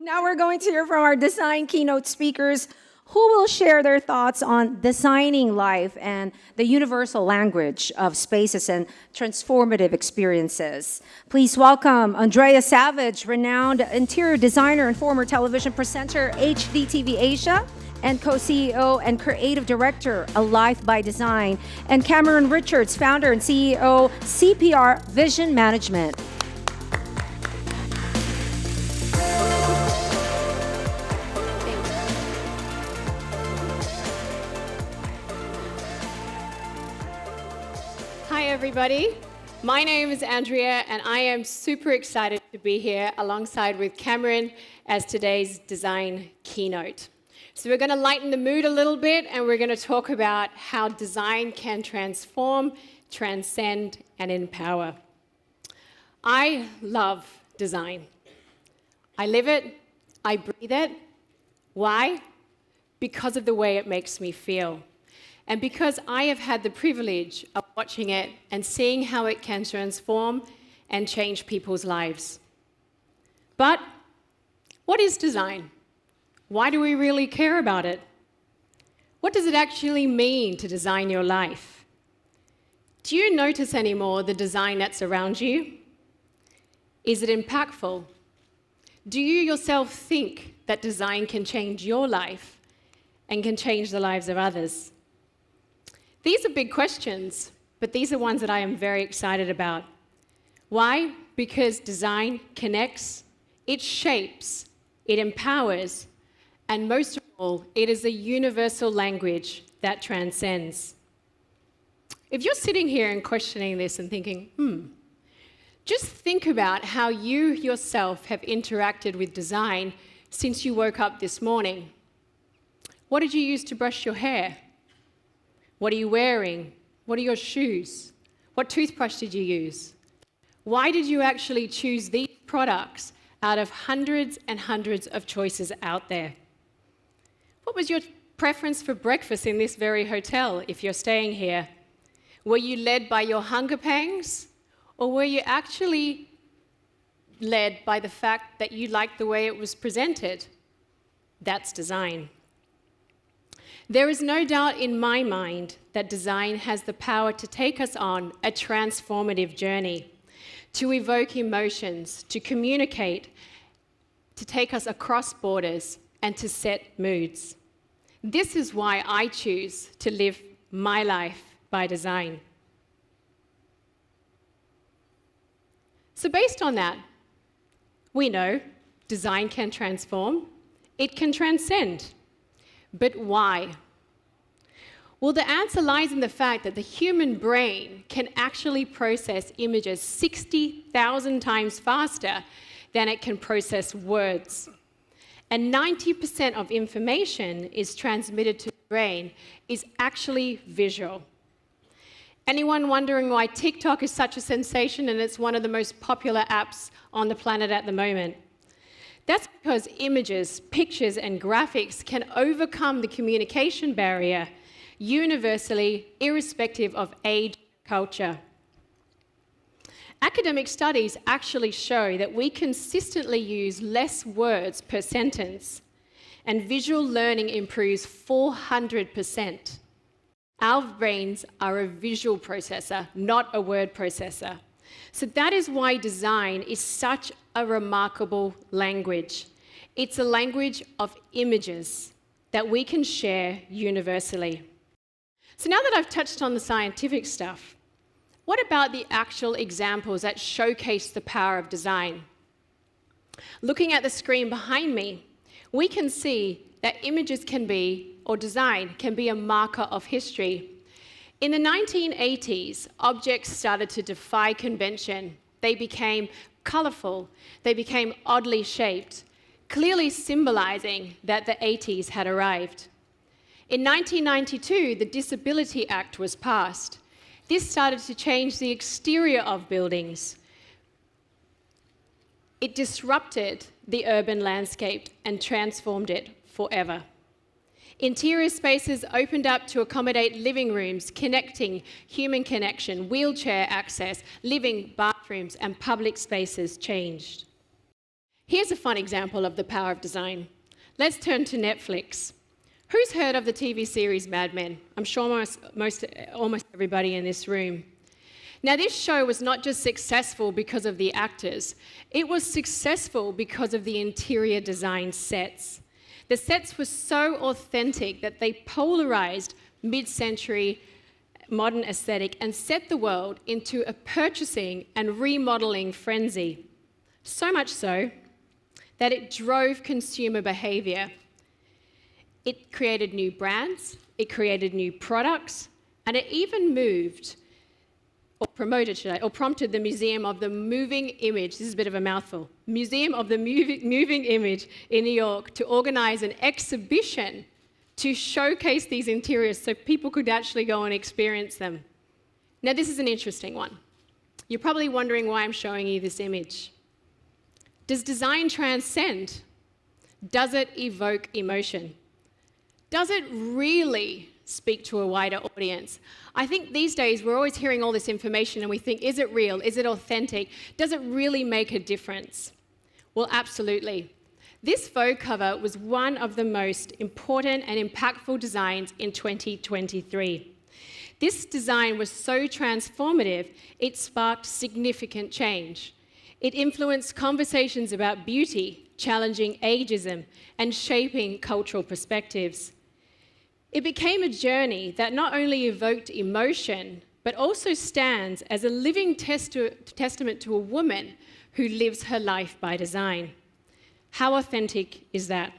Now we're going to hear from our Design Keynote speakers who will share their thoughts on designing life and the universal language of spaces and transformative experiences. Please welcome Andrea Savage, renowned interior designer and former television presenter, HDTV Asia, and co-CEO and creative director, Alive by Design, and Cameron Richards, founder and CEO, CPR Vision Management. Hi everybody, my name is Andrea and I am super excited to be here alongside with Cameron as today's Design Keynote. So we're going to lighten the mood a little bit and we're going to talk about how design can transform, transcend and empower. I love design. I live it, I breathe it. Why? Because of the way it makes me feel. And because I have had the privilege of watching it and seeing how it can transform and change people's lives. But what is design? Why do we really care about it? What does it actually mean to design your life? Do you notice anymore the design that's around you? Is it impactful? Do you yourself think that design can change your life and can change the lives of others? These are big questions, but these are ones that I am very excited about. Why? Because design connects, it shapes, it empowers, and most of all, it is a universal language that transcends. If you're sitting here and questioning this and thinking, just think about how you yourself have interacted with design since you woke up this morning. What did you use to brush your hair? What are you wearing? What are your shoes? What toothbrush did you use? Why did you actually choose these products out of hundreds and hundreds of choices out there? What was your preference for breakfast in this very hotel if you're staying here? Were you led by your hunger pangs? Or were you actually led by the fact that you liked the way it was presented? That's design. There is no doubt in my mind that design has the power to take us on a transformative journey, to evoke emotions, to communicate, to take us across borders, and to set moods. This is why I choose to live my life by design. So based on that, we know design can transform, it can transcend. But why? Well, the answer lies in the fact that the human brain can actually process images 60,000 times faster than it can process words. And 90% of information is transmitted to the brain is actually visual. Anyone wondering why TikTok is such a sensation and it's one of the most popular apps on the planet at the moment? That's because images, pictures, and graphics can overcome the communication barrier universally, irrespective of age and culture. Academic studies actually show that we consistently use less words per sentence, and visual learning improves 400%. Our brains are a visual processor, not a word processor. So that is why design is such a remarkable language. It's a language of images that we can share universally. So now that I've touched on the scientific stuff, what about the actual examples that showcase the power of design? Looking at the screen behind me, we can see that images can be, or design can be, a marker of history. In the 1980s, objects started to defy convention. They became colorful, they became oddly shaped, clearly symbolizing that the 80s had arrived. In 1992, the Disability Act was passed. This started to change the exterior of buildings. It disrupted the urban landscape and transformed it forever. Interior spaces opened up to accommodate living rooms, connecting, human connection, wheelchair access, living, bathrooms, and public spaces changed. Here's a fun example of the power of design. Let's turn to Netflix. Who's heard of the TV series Mad Men? I'm sure almost everybody in this room. Now, this show was not just successful because of the actors. It was successful because of the interior design sets. The sets were so authentic that they polarized mid-century modern aesthetic and set the world into a purchasing and remodeling frenzy. So much so that it drove consumer behavior. It created new brands, it created new products, and it even prompted the Museum of the Moving Image, this is a bit of a mouthful, Museum of the Moving Image in New York to organize an exhibition to showcase these interiors so people could actually go and experience them. Now, this is an interesting one. You're probably wondering why I'm showing you this image. Does design transcend? Does it evoke emotion? Does it really speak to a wider audience? I think these days we're always hearing all this information and we think, is it real? Is it authentic? Does it really make a difference? Well, absolutely. This Vogue cover was one of the most important and impactful designs in 2023. This design was so transformative, it sparked significant change. It influenced conversations about beauty, challenging ageism, and shaping cultural perspectives. It became a journey that not only evoked emotion, but also stands as a living testament to a woman who lives her life by design. How authentic is that?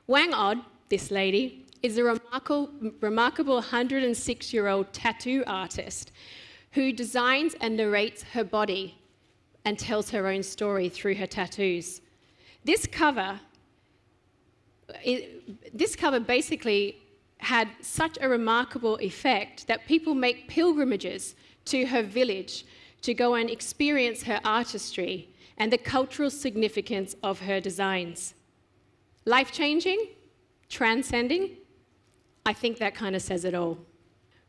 Wang Od, this lady, is a remarkable 106-year-old tattoo artist who designs and narrates her body and tells her own story through her tattoos. This cover basically had such a remarkable effect that people make pilgrimages to her village to go and experience her artistry and the cultural significance of her designs. Life-changing? Transcending? I think that kind of says it all.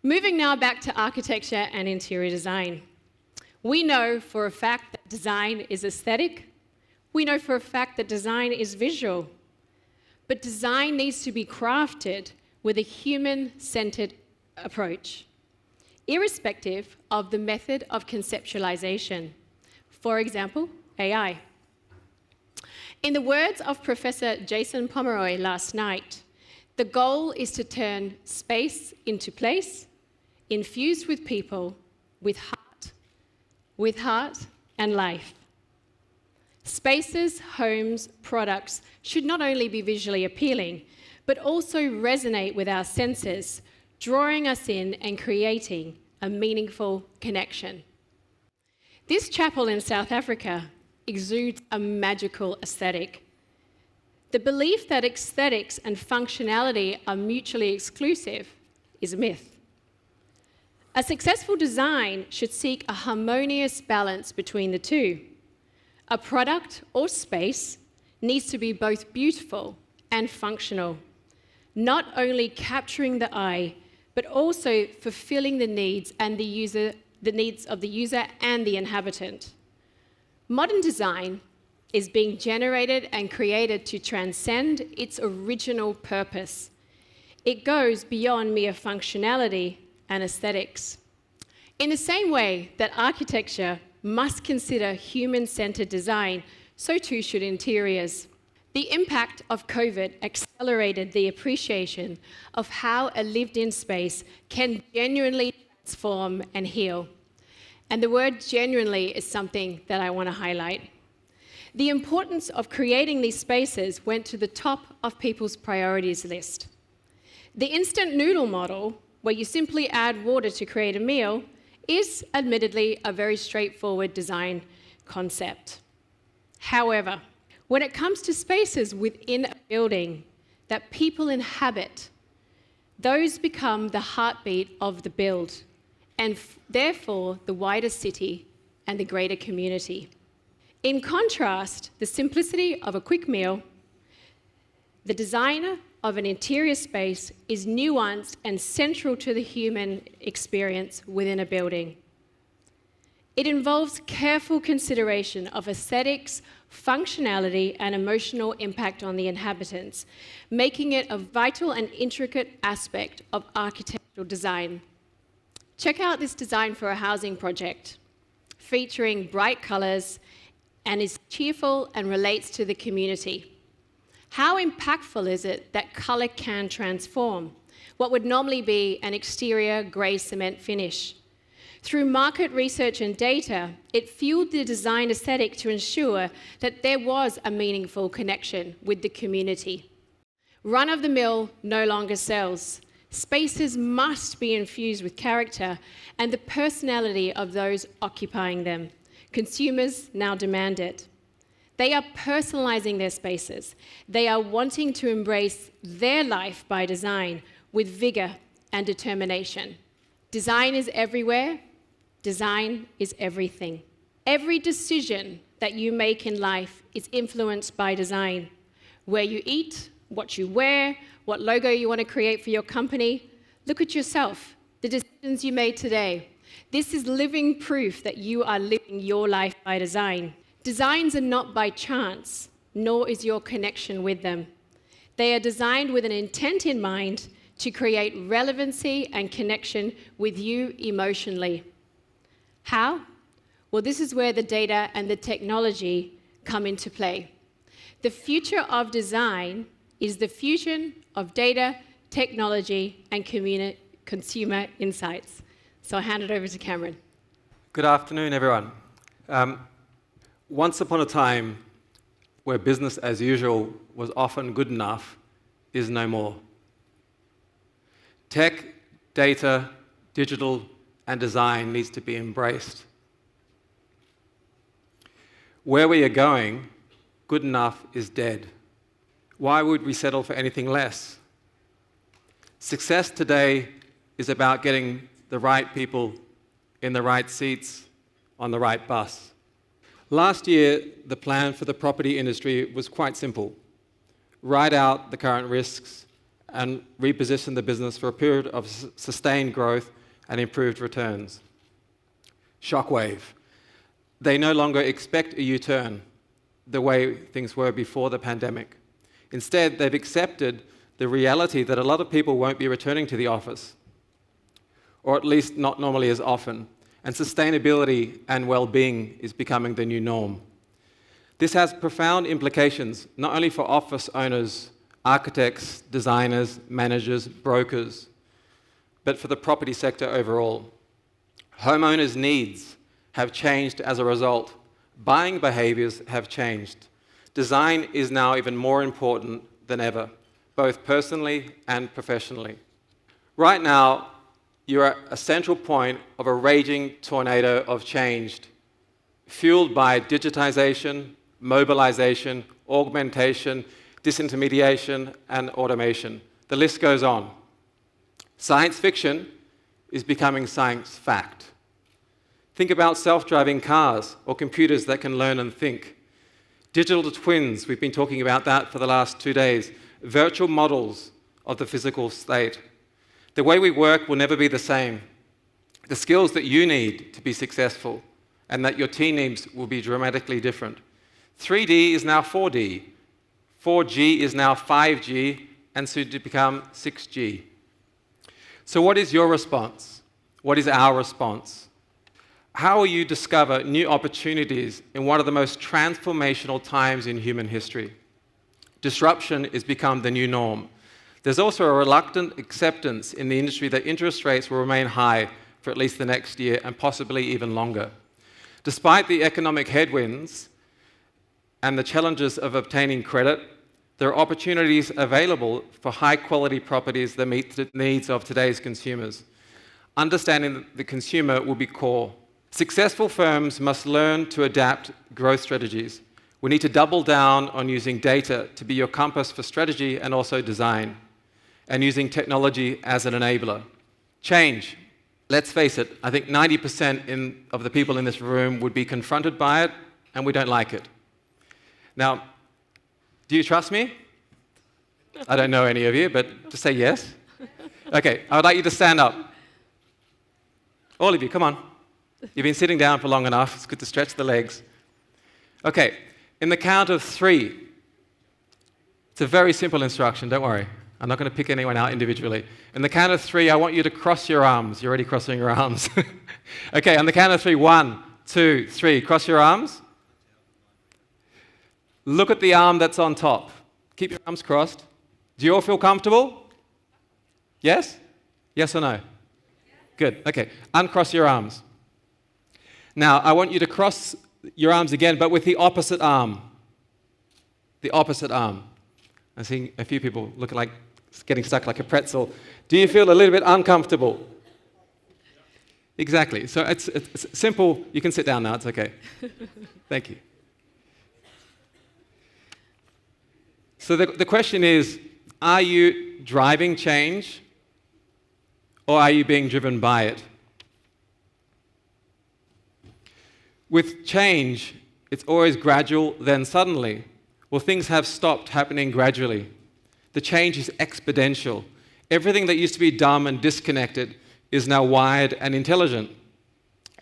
Moving now back to architecture and interior design. We know for a fact that design is aesthetic. We know for a fact that design is visual. But design needs to be crafted with a human-centered approach, irrespective of the method of conceptualization. For example, AI. In the words of Professor Jason Pomeroy last night, the goal is to turn space into place, infused with people, with heart and life. Spaces, homes, products should not only be visually appealing, but also resonate with our senses, drawing us in and creating a meaningful connection. This chapel in South Africa exudes a magical aesthetic. The belief that aesthetics and functionality are mutually exclusive is a myth. A successful design should seek a harmonious balance between the two. A product or space needs to be both beautiful and functional, not only capturing the eye, but also fulfilling the needs of the user and the inhabitant. Modern design is being generated and created to transcend its original purpose. It goes beyond mere functionality and aesthetics. In the same way that architecture must consider human-centered design, so too should interiors. The impact of COVID accelerated the appreciation of how a lived-in space can genuinely transform and heal. And the word genuinely is something that I want to highlight. The importance of creating these spaces went to the top of people's priorities list. The instant noodle model, where you simply add water to create a meal, is admittedly a very straightforward design concept. However, when it comes to spaces within a building that people inhabit, those become the heartbeat of the build, and therefore the wider city and the greater community. In contrast, the simplicity of a quick meal, the designer of an interior space is nuanced and central to the human experience within a building. It involves careful consideration of aesthetics, functionality, and emotional impact on the inhabitants, making it a vital and intricate aspect of architectural design. Check out this design for a housing project, featuring bright colors and is cheerful and relates to the community. How impactful is it that color can transform what would normally be an exterior grey cement finish? Through market research and data, it fueled the design aesthetic to ensure that there was a meaningful connection with the community. Run-of-the-mill no longer sells. Spaces must be infused with character and the personality of those occupying them. Consumers now demand it. They are personalizing their spaces. They are wanting to embrace their life by design with vigor and determination. Design is everywhere. Design is everything. Every decision that you make in life is influenced by design. Where you eat, what you wear, what logo you want to create for your company. Look at yourself, the decisions you made today. This is living proof that you are living your life by design. Designs are not by chance, nor is your connection with them. They are designed with an intent in mind to create relevancy and connection with you emotionally. How? Well, this is where the data and the technology come into play. The future of design is the fusion of data, technology, and consumer insights. So I'll hand it over to Cameron. Good afternoon, everyone. Once upon a time, where business as usual was often good enough, is no more. Tech, data, digital, and design needs to be embraced. Where we are going, good enough is dead. Why would we settle for anything less? Success today is about getting the right people in the right seats on the right bus. Last year, the plan for the property industry was quite simple. Ride out the current risks and reposition the business for a period of sustained growth and improved returns. Shockwave. They no longer expect a U-turn the way things were before the pandemic. Instead, they've accepted the reality that a lot of people won't be returning to the office, or at least not normally as often, and sustainability and well-being is becoming the new norm. This has profound implications, not only for office owners, architects, designers, managers, brokers, but for the property sector overall. Homeowners' needs have changed as a result. Buying behaviors have changed. Design is now even more important than ever, both personally and professionally. Right now, you're at a central point of a raging tornado of change, fueled by digitization, mobilization, augmentation, disintermediation, and automation. The list goes on. Science fiction is becoming science fact. Think about self-driving cars or computers that can learn and think. Digital twins, we've been talking about that for the last 2 days. Virtual models of the physical state. The way we work will never be the same. The skills that you need to be successful and that your team needs will be dramatically different. 3D is now 4D. 4G is now 5G and soon to become 6G. So what is your response? What is our response? How will you discover new opportunities in one of the most transformational times in human history? Disruption has become the new norm. There's also a reluctant acceptance in the industry that interest rates will remain high for at least the next year and possibly even longer. Despite the economic headwinds and the challenges of obtaining credit, there are opportunities available for high-quality properties that meet the needs of today's consumers. Understanding the consumer will be core. Successful firms must learn to adapt growth strategies. We need to double down on using data to be your compass for strategy and also design, and using technology as an enabler. Change. Let's face it, I think 90% of the people in this room would be confronted by it, and we don't like it. Now, do you trust me? I don't know any of you, but just say yes. Okay, I would like you to stand up. All of you, come on. You've been sitting down for long enough. It's good to stretch the legs. Okay, in the count of 3, it's a very simple instruction, don't worry. I'm not going to pick anyone out individually. In the count of 3, I want you to cross your arms. You're already crossing your arms. Okay, on the count of 3, 1, 2, 3, cross your arms. Look at the arm that's on top. Keep your arms crossed. Do you all feel comfortable? Yes? Yes or no? Good, okay. Uncross your arms. Now, I want you to cross your arms again, but with the opposite arm. The opposite arm. I'm seeing a few people look like getting stuck like a pretzel. Do you feel a little bit uncomfortable? Exactly. So it's simple. You can sit down now. It's okay. Thank you. So the question is, are you driving change or are you being driven by it? With change, it's always gradual, then suddenly. Well, things have stopped happening gradually. The change is exponential. Everything that used to be dumb and disconnected is now wired and intelligent.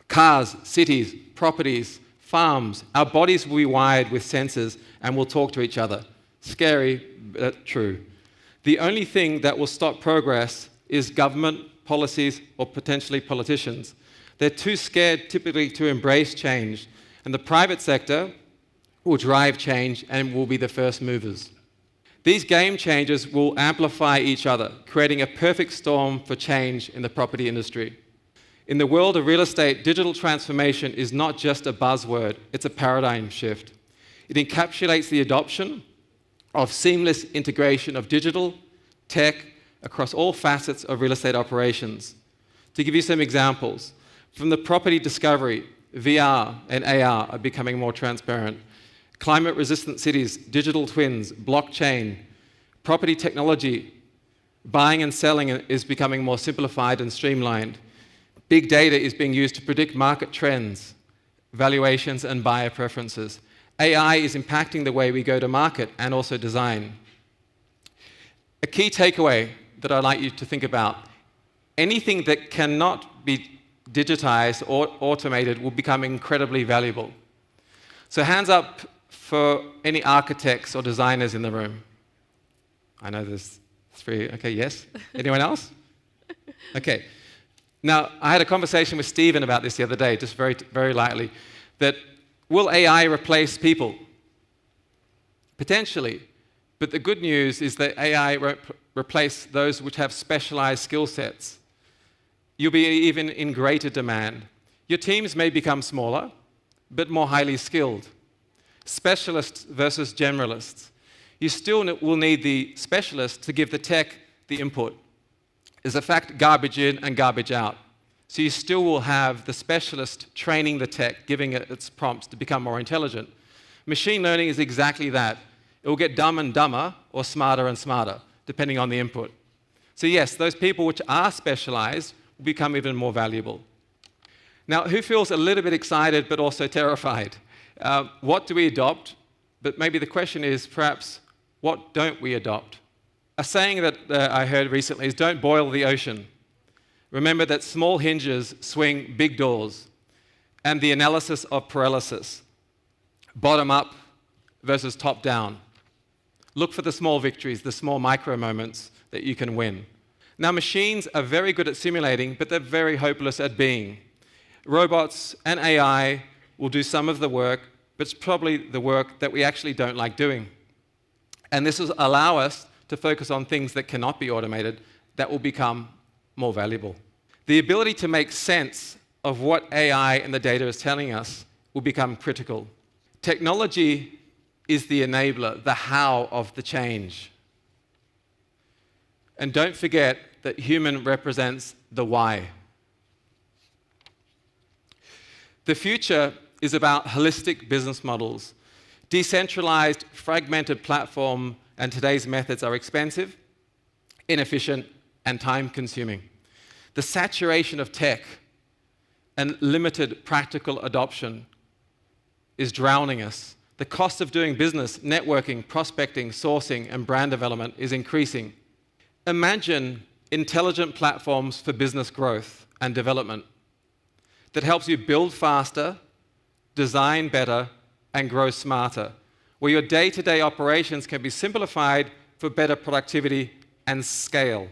Cars, cities, properties, farms, our bodies will be wired with sensors and will talk to each other. Scary, but true. The only thing that will stop progress is government, policies, or potentially politicians. They're too scared typically to embrace change, and the private sector will drive change and will be the first movers. These game changers will amplify each other, creating a perfect storm for change in the property industry. In the world of real estate, digital transformation is not just a buzzword, it's a paradigm shift. It encapsulates the adoption of seamless integration of digital, tech, across all facets of real estate operations. To give you some examples, from the property discovery, VR and AR are becoming more transparent. Climate-resistant cities, digital twins, blockchain, property technology, buying and selling is becoming more simplified and streamlined. Big data is being used to predict market trends, valuations, and buyer preferences. AI is impacting the way we go to market and also design. A key takeaway that I'd like you to think about, anything that cannot be digitized or automated will become incredibly valuable. So hands up for any architects or designers in the room. I know there's 3. Okay, yes? Anyone else? Okay. Now, I had a conversation with Stephen about this the other day, just very, very lightly, that will AI replace people? Potentially. But the good news is that AI won't replace those which have specialized skill sets. You'll be even in greater demand. Your teams may become smaller, but more highly skilled. Specialists versus generalists. You still will need the specialist to give the tech the input. There's a fact garbage in and garbage out. So you still will have the specialist training the tech, giving it its prompts to become more intelligent. Machine learning is exactly that. It will get dumb and dumber or smarter and smarter, depending on the input. So yes, those people which are specialized will become even more valuable. Now, who feels a little bit excited but also terrified? What do we adopt? But maybe the question is perhaps, what don't we adopt? A saying that I heard recently is, don't boil the ocean. Remember that small hinges swing big doors, and the analysis of paralysis. Bottom up versus top down. Look for the small victories, the small micro moments that you can win. Now, machines are very good at simulating, but they're very hopeless at being. Robots and AI will do some of the work, but it's probably the work that we actually don't like doing. And this will allow us to focus on things that cannot be automated that will become more valuable. The ability to make sense of what AI and the data is telling us will become critical. Technology is the enabler, the how of the change. And don't forget that human represents the why. The future is about holistic business models. Decentralized, fragmented platform and today's methods are expensive, inefficient, and time-consuming. The saturation of tech and limited practical adoption is drowning us. The cost of doing business, networking, prospecting, sourcing, and brand development is increasing. Imagine intelligent platforms for business growth and development. that helps you build faster, design better, and grow smarter, where your day-to-day operations can be simplified for better productivity and scale.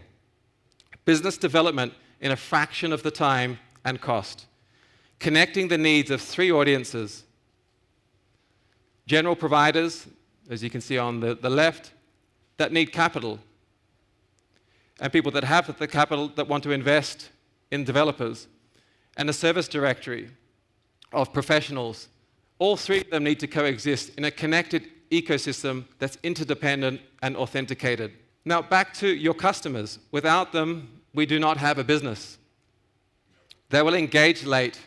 Business development in a fraction of the time and cost. Connecting the needs of 3 audiences. General providers, as you can see on the left, that need capital. And people that have the capital that want to invest in developers. And a service directory of professionals. All 3 of them need to coexist in a connected ecosystem that's interdependent and authenticated. Now, back to your customers. Without them, we do not have a business. They will engage late.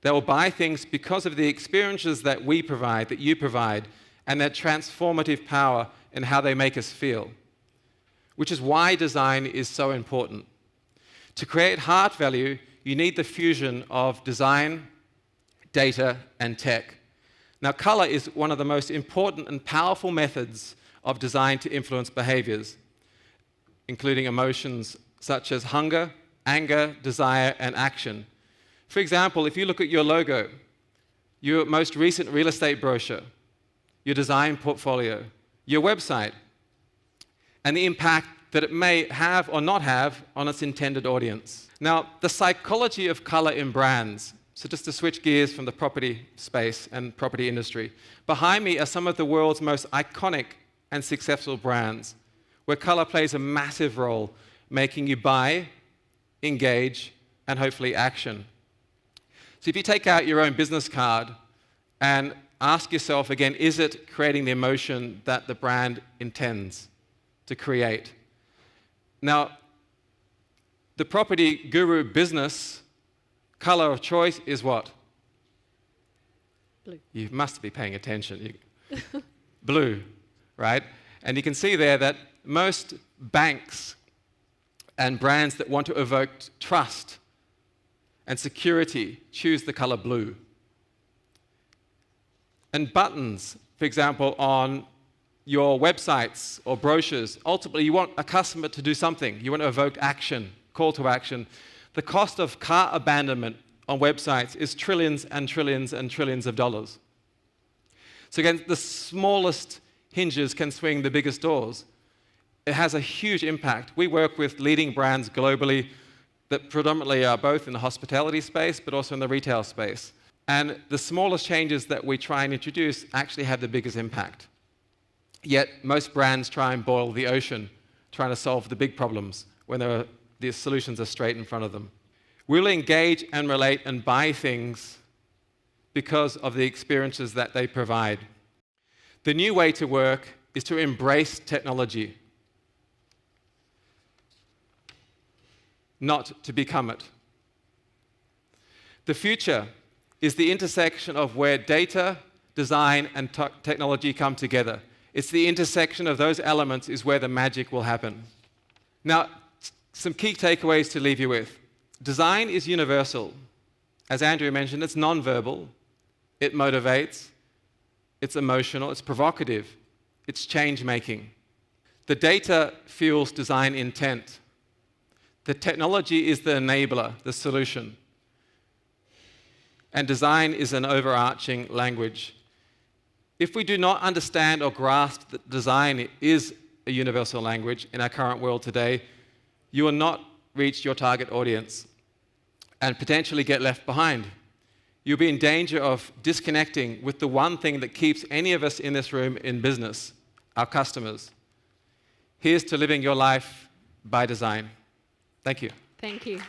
They will buy things because of the experiences that we provide, that you provide, and their transformative power in how they make us feel. Which is why design is so important. To create heart value, you need the fusion of design, data, and tech. Now, color is one of the most important and powerful methods of design to influence behaviors, including emotions such as hunger, anger, desire, and action. For example, if you look at your logo, your most recent real estate brochure, your design portfolio, your website, and the impact that it may have or not have on its intended audience. Now, the psychology of color in brands, so just to switch gears from the property space and property industry, behind me are some of the world's most iconic and successful brands, where color plays a massive role, making you buy, engage, and hopefully action. So if you take out your own business card and ask yourself again, is it creating the emotion that the brand intends to create? Now, the PropertyGuru business color of choice is what? Blue. You must be paying attention. Blue, right? And you can see there that most banks and brands that want to evoke trust and security choose the color blue. And buttons, for example, on your websites or brochures, ultimately you want a customer to do something. You want to evoke action, call to action. The cost of car abandonment on websites is trillions and trillions and trillions of dollars. So again, the smallest hinges can swing the biggest doors. It has a huge impact. We work with leading brands globally that predominantly are both in the hospitality space but also in the retail space. And the smallest changes that we try and introduce actually have the biggest impact. Yet most brands try and boil the ocean, trying to solve the big problems when the solutions are straight in front of them. We'll engage and relate and buy things because of the experiences that they provide. The new way to work is to embrace technology, not to become it. The future is the intersection of where data, design, and technology come together. It's the intersection of those elements is where the magic will happen. Now, some key takeaways to leave you with. Design is universal. As Andrea mentioned, it's non-verbal, it motivates, it's emotional, it's provocative, it's change-making. The data fuels design intent. The technology is the enabler, the solution. And design is an overarching language. If we do not understand or grasp that design is a universal language in our current world today, you will not reach your target audience and potentially get left behind. You'll be in danger of disconnecting with the one thing that keeps any of us in this room in business, our customers. Here's to living your life by design. Thank you. Thank you.